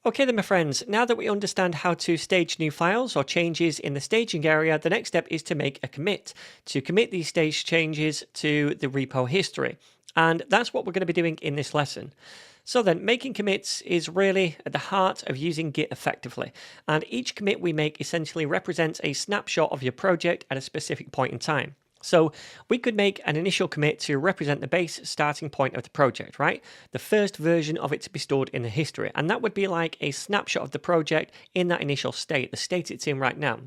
Okay then my friends, now that we understand how to stage new files or changes in the staging area, the next step is to make a commit, to commit these stage changes to the repo history. And that's what we're going to be doing in this lesson. So then, making commits is really at the heart of using Git effectively, and each commit we make essentially represents a snapshot of your project at a specific point in time. So we could make an initial commit to represent the base starting point of the project, right? The first version of it to be stored in the history. And that would be like a snapshot of the project in that initial state, the state it's in right now.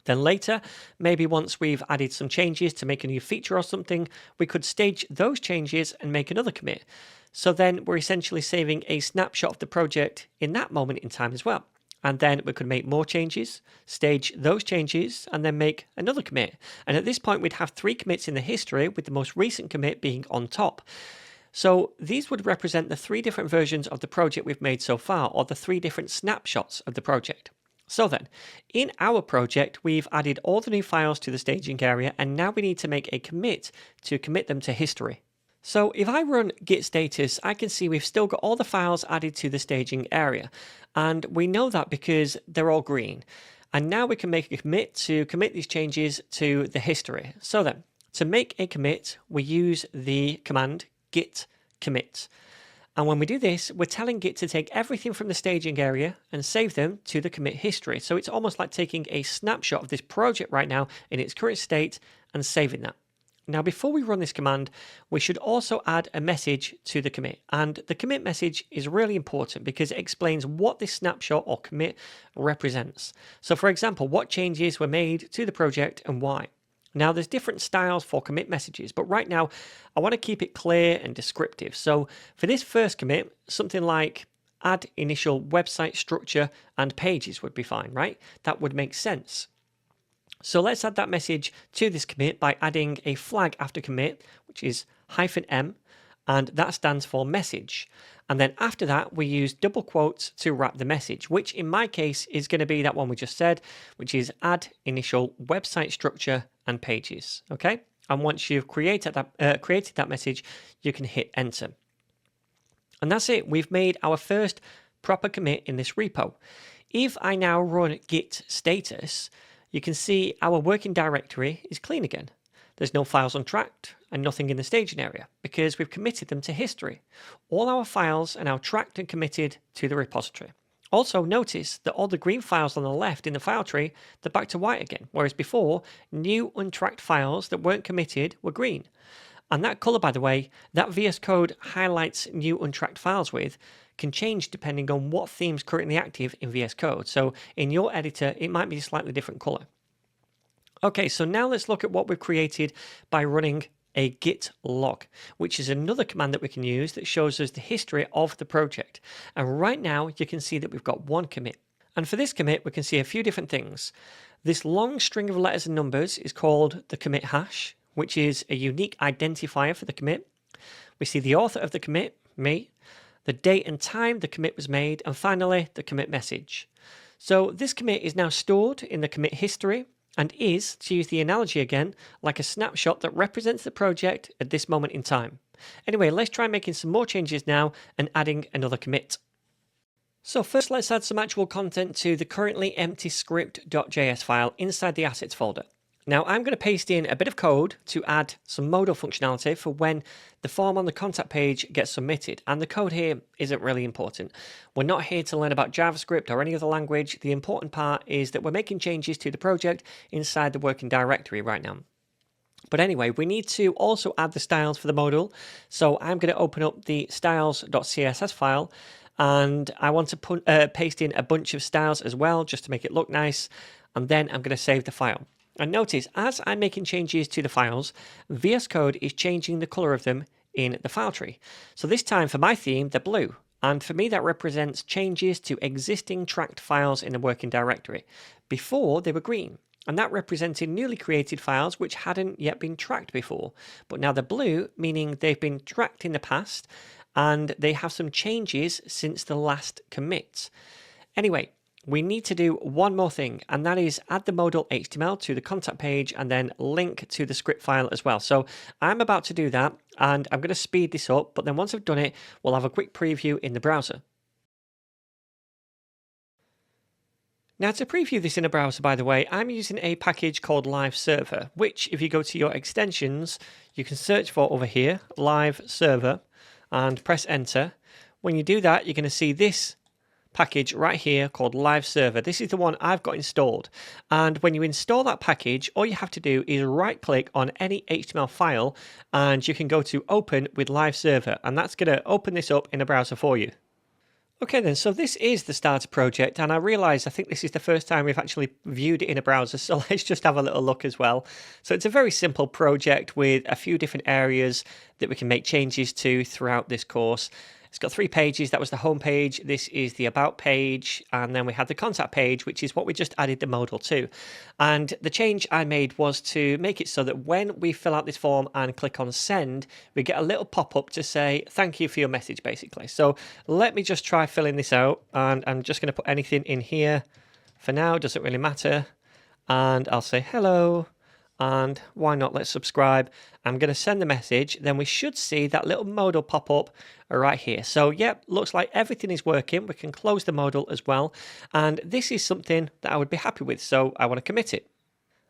Then later, maybe once we've added some changes to make a new feature or something, we could stage those changes and make another commit. So then we're essentially saving a snapshot of the project in that moment in time as well. And then we could make more changes, stage those changes, and then make another commit. And at this point, we'd have 3 commits in the history, with the most recent commit being on top. So these would represent the 3 different versions of the project we've made so far, or the 3 different snapshots of the project. So then, in our project, we've added all the new files to the staging area, and now we need to make a commit to commit them to history. So if I run git status, I can see we've still got all the files added to the staging area. And we know that because they're all green. And now we can make a commit to commit these changes to the history. So then, to make a commit, we use the command git commit. And when we do this, we're telling Git to take everything from the staging area and save them to the commit history. So it's almost like taking a snapshot of this project right now in its current state and saving that. Now, before we run this command, we should also add a message to the commit. And the commit message is really important because it explains what this snapshot or commit represents. So for example, what changes were made to the project and why. Now, there's different styles for commit messages, but right now I want to keep it clear and descriptive. So for this first commit, something like add initial website structure and pages would be fine, right? That would make sense. So let's add that message to this commit by adding a flag after commit, which is -m, and that stands for message. And then after that, we use double quotes to wrap the message, which in my case is going to be that one we just said, which is add initial website structure and pages. Okay. And once you've created that message, you can hit enter. And that's it. We've made our first proper commit in this repo. If I now run git status, you can see our working directory is clean again. There's no files untracked and nothing in the staging area because we've committed them to history. All our files are now tracked and committed to the repository. Also notice that all the green files on the left in the file tree, they're back to white again, whereas before, new untracked files that weren't committed were green. And that color, by the way, that VS Code highlights new untracked files with, can change depending on what theme's currently active in VS Code. So in your editor, it might be a slightly different color. Okay, so now let's look at what we've created by running a git log, which is another command that we can use that shows us the history of the project. And right now you can see that we've got one commit. And for this commit, we can see a few different things. This long string of letters and numbers is called the commit hash, which is a unique identifier for the commit. We see the author of the commit, me, the date and time the commit was made, and finally the commit message. So this commit is now stored in the commit history and is, to use the analogy again, like a snapshot that represents the project at this moment in time. Anyway, let's try making some more changes now and adding another commit. So first let's add some actual content to the currently empty script.js file inside the assets folder. Now I'm going to paste in a bit of code to add some modal functionality for when the form on the contact page gets submitted. And the code here isn't really important. We're not here to learn about JavaScript or any other language. The important part is that we're making changes to the project inside the working directory right now. But anyway, we need to also add the styles for the modal. So I'm going to open up the styles.css file. And I want to paste in a bunch of styles as well, just to make it look nice. And then I'm going to save the file. And notice, as I'm making changes to the files, VS Code is changing the color of them in the file tree. So this time for my theme, they're blue. And for me, that represents changes to existing tracked files in the working directory. Before, they were green. And that represented newly created files which hadn't yet been tracked before. But now they're blue, meaning they've been tracked in the past, and they have some changes since the last commit. Anyway, we need to do one more thing, and that is add the modal HTML to the contact page and then link to the script file as well. So I'm about to do that, and I'm going to speed this up, but then once I've done it, we'll have a quick preview in the browser. Now to preview this in a browser, by the way, I'm using a package called Live Server, which if you go to your extensions, you can search for over here, Live Server, and press enter. When you do that, you're going to see this package right here called Live Server. This is the one I've got installed. And when you install that package, all you have to do is right click on any HTML file and you can go to Open with Live Server, and that's going to open this up in a browser for you. Okay then, so this is the starter project, and I realise I think this is the first time we've actually viewed it in a browser, so let's just have a little look as well. So it's a very simple project with a few different areas that we can make changes to throughout this course. It's got 3 pages. That was the home page. This is the about page. And then we had the contact page, which is what we just added the modal to. And the change I made was to make it so that when we fill out this form and click on send, we get a little pop-up to say, thank you for your message, basically. So let me just try filling this out. And I'm just going to put anything in here for now. Doesn't really matter. And I'll say hello. And why not, let's subscribe. I'm going to send the message, then we should see that little modal pop up right here. So yep, looks like everything is working. We can close the modal as well, and this is something that I would be happy with, so I want to commit it.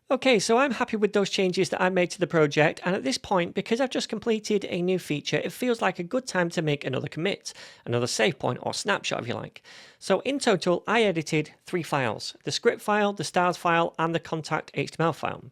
Okay, so I'm happy with those changes that I made to the project, and at this point, because I've just completed a new feature, it feels like a good time to make another commit, another save point or snapshot if you like. So in total, I edited 3 files, the script file, the styles file, and the contact HTML file.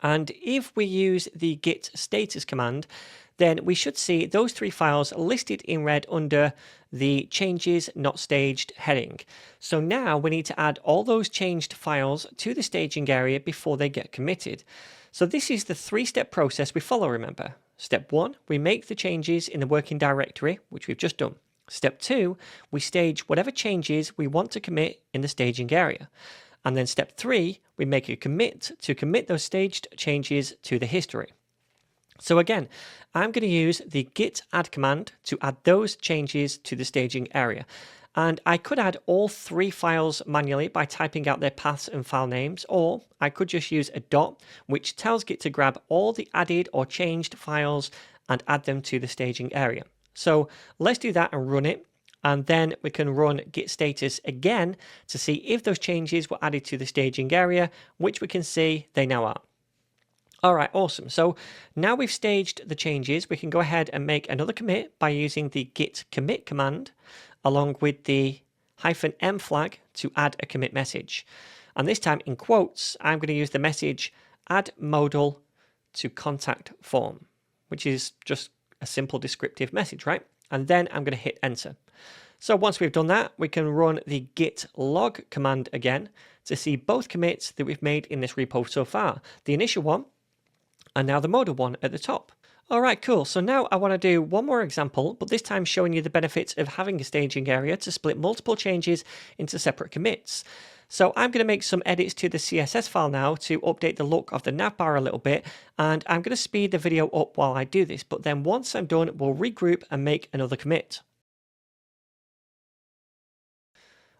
And if we use the git status command, then we should see those 3 files listed in red under the changes not staged heading. So now we need to add all those changed files to the staging area before they get committed. So this is the 3-step process we follow, remember. Step 1, we make the changes in the working directory, which we've just done. Step 2, we stage whatever changes we want to commit in the staging area. And then step 3, we make a commit to commit those staged changes to the history. So again, I'm going to use the git add command to add those changes to the staging area. And I could add all 3 files manually by typing out their paths and file names, or I could just use a dot, which tells Git to grab all the added or changed files and add them to the staging area. So let's do that and run it. And then we can run git status again to see if those changes were added to the staging area, which we can see they now are. All right, awesome. So now we've staged the changes, we can go ahead and make another commit by using the git commit command along with the -m flag to add a commit message. And this time in quotes, I'm going to use the message add modal to contact form, which is just a simple descriptive message, right? And then I'm going to hit enter. So once we've done that, we can run the git log command again to see both commits that we've made in this repo so far. The initial one, and now the modal one at the top. All right, cool. So now I want to do one more example, but this time showing you the benefits of having a staging area to split multiple changes into separate commits. So I'm going to make some edits to the CSS file now to update the look of the navbar a little bit, and I'm going to speed the video up while I do this, but then once I'm done, we'll regroup and make another commit.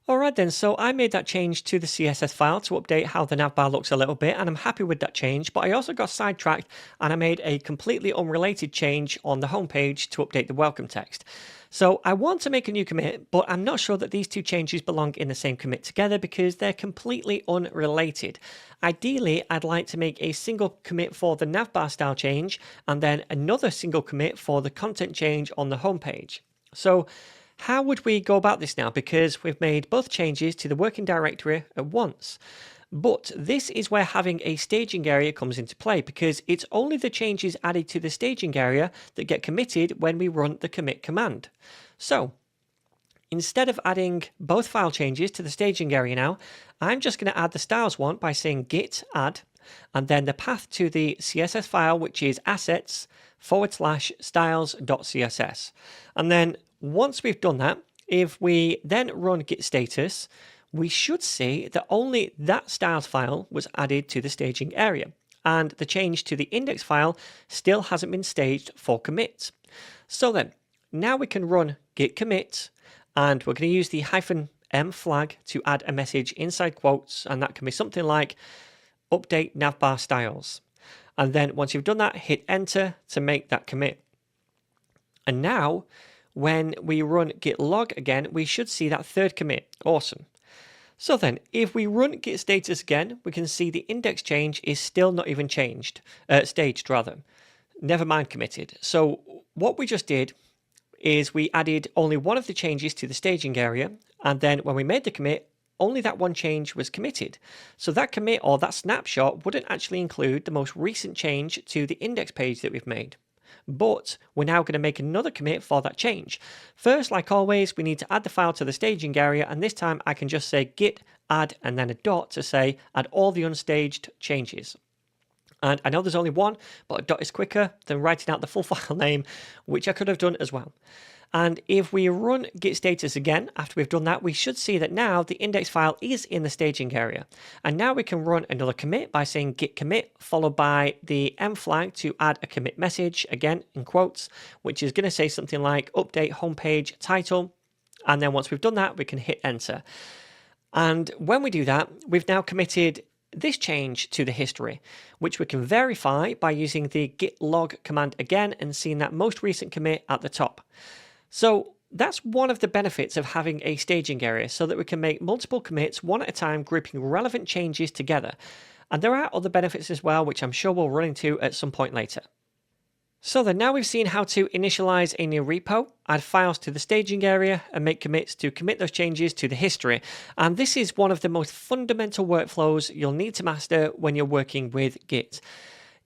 Alright then, so I made that change to the CSS file to update how the navbar looks a little bit, and I'm happy with that change, but I also got sidetracked and I made a completely unrelated change on the homepage to update the welcome text. So I want to make a new commit, but I'm not sure that these 2 changes belong in the same commit together because they're completely unrelated. Ideally, I'd like to make a single commit for the navbar style change and then another single commit for the content change on the homepage. So how would we go about this now? Because we've made both changes to the working directory at once. But this is where having a staging area comes into play, because it's only the changes added to the staging area that get committed when we run the commit command. So instead of adding both file changes to the staging area now, I'm just going to add the styles one by saying git add, and then the path to the CSS file, which is assets/styles.css. And then once we've done that, if we then run git status, we should see that only that styles file was added to the staging area, and the change to the index file still hasn't been staged for commit. So then, now we can run git commit, and we're going to use the -m flag to add a message inside quotes, and that can be something like update navbar styles. And then once you've done that, hit enter to make that commit. And now, when we run git log again, we should see that 3rd commit. Awesome. So then, if we run git status again, we can see the index change is still not even staged rather. Never mind committed. So what we just did is we added only one of the changes to the staging area, and then when we made the commit, only that one change was committed. So that commit or that snapshot wouldn't actually include the most recent change to the index page that we've made. But we're now going to make another commit for that change. First, like always, we need to add the file to the staging area, and this time I can just say git add and then a dot to say add all the unstaged changes. And I know there's only one, but a dot is quicker than writing out the full file name, which I could have done as well. And if we run git status again, after we've done that, we should see that now the index file is in the staging area. And now we can run another commit by saying git commit, followed by the M flag to add a commit message, again in quotes, which is going to say something like update homepage title. And then once we've done that, we can hit enter. And when we do that, we've now committed this change to the history, which we can verify by using the git log command again and seeing that most recent commit at the top. So that's one of the benefits of having a staging area, so that we can make multiple commits one at a time, grouping relevant changes together. And there are other benefits as well, which I'm sure we'll run into at some point later. So then now we've seen how to initialize a new repo, add files to the staging area, and make commits to commit those changes to the history. And this is one of the most fundamental workflows you'll need to master when you're working with Git.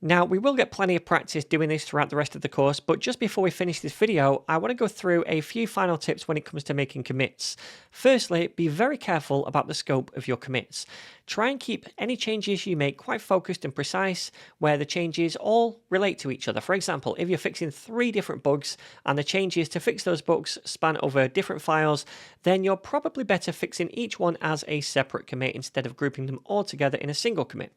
Now, we will get plenty of practice doing this throughout the rest of the course, but just before we finish this video, I want to go through a few final tips when it comes to making commits. Firstly, be very careful about the scope of your commits. Try and keep any changes you make quite focused and precise, where the changes all relate to each other. For example, if you're fixing 3 different bugs and the changes to fix those bugs span over different files, then you're probably better fixing each one as a separate commit instead of grouping them all together in a single commit.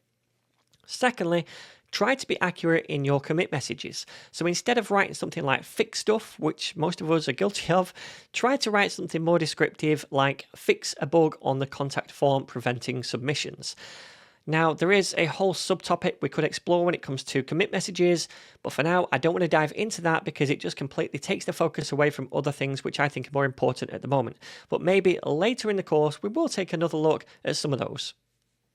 Secondly, try to be accurate in your commit messages. So instead of writing something like fix stuff, which most of us are guilty of, try to write something more descriptive like fix a bug on the contact form preventing submissions. Now, there is a whole subtopic we could explore when it comes to commit messages, but for now, I don't want to dive into that because it just completely takes the focus away from other things which I think are more important at the moment. But maybe later in the course, we will take another look at some of those.